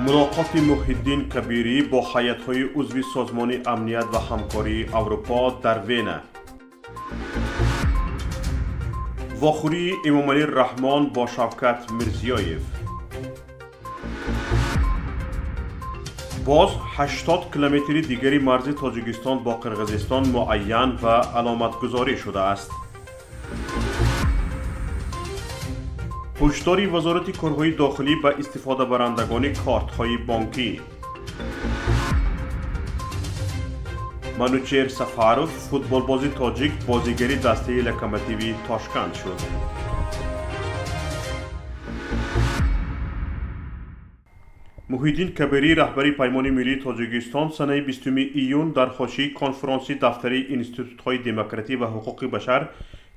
ملاقات محی‌الدین کبیری با هیئت‌های عضو سازمان امنیت و همکاری اروپا در وین. واخوری امامعلی رحمان با شوکت میرزیویف. باز 80 کیلومتری دیگری مرز تاجیکستان با قرقیزستان معین و علامتگذاری شده است. هشدار وزارت کارهای داخلی به استفاده برندگان کارت‌های بانکی. منوچهر سفاروف فوتبالباز تاجیک بازیگری دسته لوکوموتیو تاشکند شد. محی‌الدین کبیری رهبری پیمان ملی تاجیکستان سنه 20 ایون در حاشیه کنفرانس دفتری انستیتوت‌های دموکراسی و حقوق بشر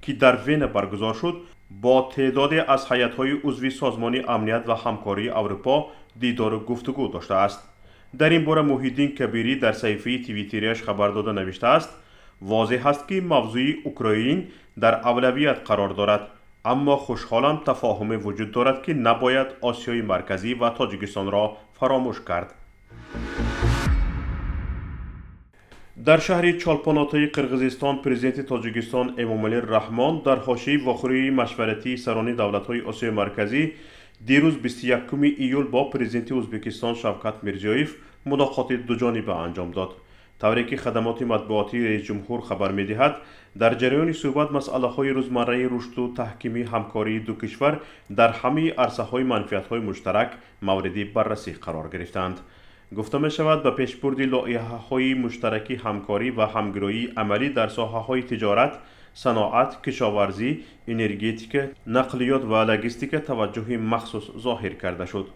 که در وین برگزار شد با تعدادی از هیئت‌های عضو سازمان امنیت و همکاری اروپا دیدار و گفتگو داشته است. در این باره محی‌الدین کبیری در صفحه توییتری‌اش خبر داده نوشته است: واضح است که موضوع اوکراین در اولویت قرار دارد، اما خوشحالم تفاهم وجود دارد که نباید آسیای مرکزی و تاجیکستان را فراموش کرد. در شهر چالپاناتای قرقیزستان پرزیدنت تاجیکستان امامعلی رحمان در حاشیه واخوری مشورتی سران دولت‌های آسیای مرکزی دیروز 21 ایول با پرزیدنت ازبکستان شوکت میرزیویف ملاقات دوجانبه انجام داد. طوری که خدمات مطبوعاتی رئیس جمهور خبر می‌دهد در جریان صحبت مسائل روزمره رشد و تحکیمی همکاری دو کشور در همه عرصه‌های منفعت‌های مشترک مورد بررسی قرار گرفتند. گفته می شود به پیشبرد لایحه‌های مشترک همکاری و همگرایی عملی در ساحه‌های تجارت، صنعت، کشاورزی، انرژتیک، نقلیات و لوجستیک توجه مخصوص ظاهر کرده شد.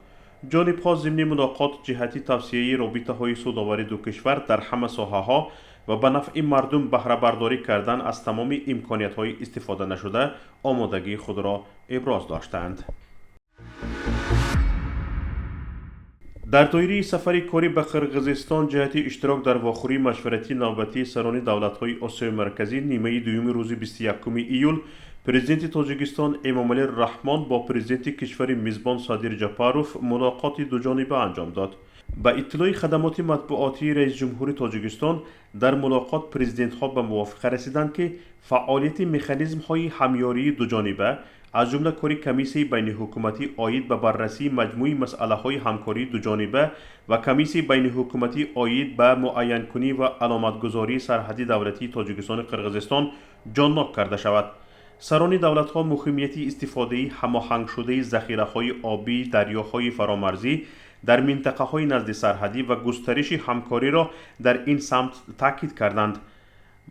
جانب‌ها ضمن ملاقات جهت توسعه رابطه‌های سودآور دو کشور در همه ساحه‌ها و به نفع مردم بهره برداری کردن از تمام امکانیت‌های استفاده نشده آمادگی خود را ابراز داشتند. در دایره سفر کاری به قرقیزستان جهت اشتراک در واخوری مشورتی نوبتی سران دولت‌های آسیای مرکزی نیمه دوم روز 21 ایول پرزیدنت تاجیکستان امامعلی رحمان با پرزیدنت کشور میزبان صادر جاپاروف ملاقات دوجانبه انجام داد. با اطلاع خدمات مطبوعاتی رئیس جمهور تاجیکستان در ملاقات پرزیدنت‌ها به موافقه رسیدند که فعالیت مکانیزم‌های همیاری دوجانبه از جمله کاری کمیسیون بین حکومتی عاید به بررسی مجموعی مسائل‌های همکاری دوجانبه و کمیسیون بین حکومتی عاید به معین کنی و علامتگذاری سرحدی دولتی تاجیکستان قرقیزستان جانماک کرده شود. سران دولت‌ها مهمیت استفاده هماهنگ شده ذخیره‌های آبی دریاهای فرامرزی در منطقه‌های نزد سرحدی و گسترش همکاری را در این سمت تاکید کردند.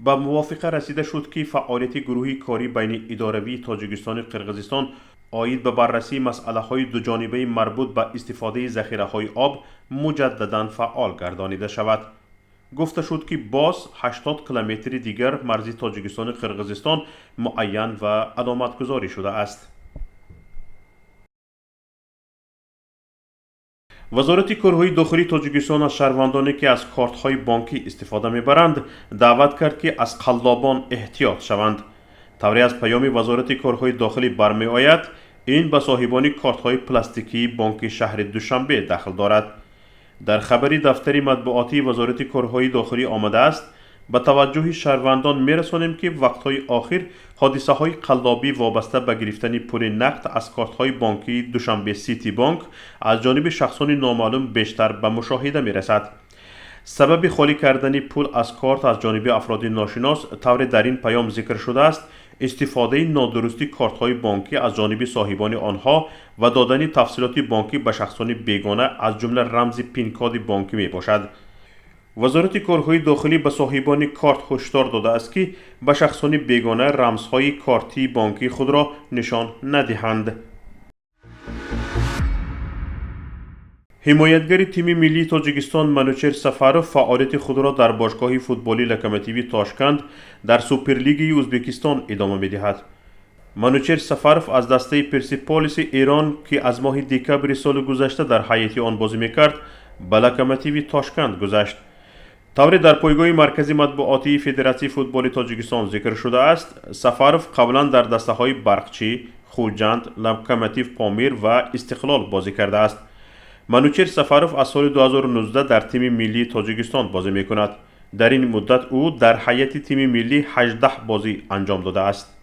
به موافقه رسیده شد که فعالیت گروهی کاری بین اداروی تاجیکستان قرقیزستان عاید به بررسی مسائل‌های دوجانبه مربوط به استفاده ذخیره‌های آب مجدداً فعال گردانیده شود. گفته شد که باز 80 کیلومتر دیگر مرز تاجیکستان قرقیزستان معین و علامتگذاری شده است. وزارت کارهای داخلی تاجیکستان از شهروندانی که از کارت‌های بانکی استفاده می‌برند دعوت کرد که از قلابان احتیاط شوند. طوری از پیام وزارت کارهای داخلی برمی‌آید این به صاحبان کارت‌های پلاستیکی بانک شهر دوشنبه دخل دارد. در خبری دفتری مطبوعاتی وزارت کارهای داخلی آمده است: به توجه شهروندان می‌رسانیم که وقت‌های آخر حادثه‌های قلابی وابسته به گرفتن پول نقد از کارت‌های بانکی دوشنبه سیتی بانک از جانب شخصان نامعلوم بیشتر به مشاهده می‌رسد. سبب خالی کردن پول از کارت از جانب افراد ناشناس طور در این پیام ذکر شده است استفاده نادرستی کارت‌های بانکی از جانب صاحبان آنها و دادن تفصیلات بانکی به شخصان بیگانه از جمله رمز پین کد بانکی میباشد. وزارت کارهای داخلی به صاحبان کارت هشدار داده است که به شخصان بیگانه رمزهای کارتی بانکی خود را نشان ندهند. حمایتگر تیم ملی تاجیکستان منوچهر سفاروف فعالیت خود را در باشگاه فوتبالی لوکوموتیو تاشکند در سوپرلیگ ازبکستان ادامه می‌دهد. منوچهر سفاروف از دسته پرسپولیس ایران که از ماه دکبر سال گذشته در هیئت آن بازی می‌کرد به لوکوموتیو تاشکند گذشت. طوری در پایگاه مرکزی مطبوعاتی فدراسیون فوتبال تاجیکستان ذکر شده است سفاروف قبلا در دسته‌های برقچی، خوجند، لوکوموتیو پامیر و استقلال بازی کرده است. منوچهر سفاروف از سال 2019 در تیم ملی تاجیکستان بازی می کند. در این مدت او در حیات تیم ملی 18 بازی انجام داده است.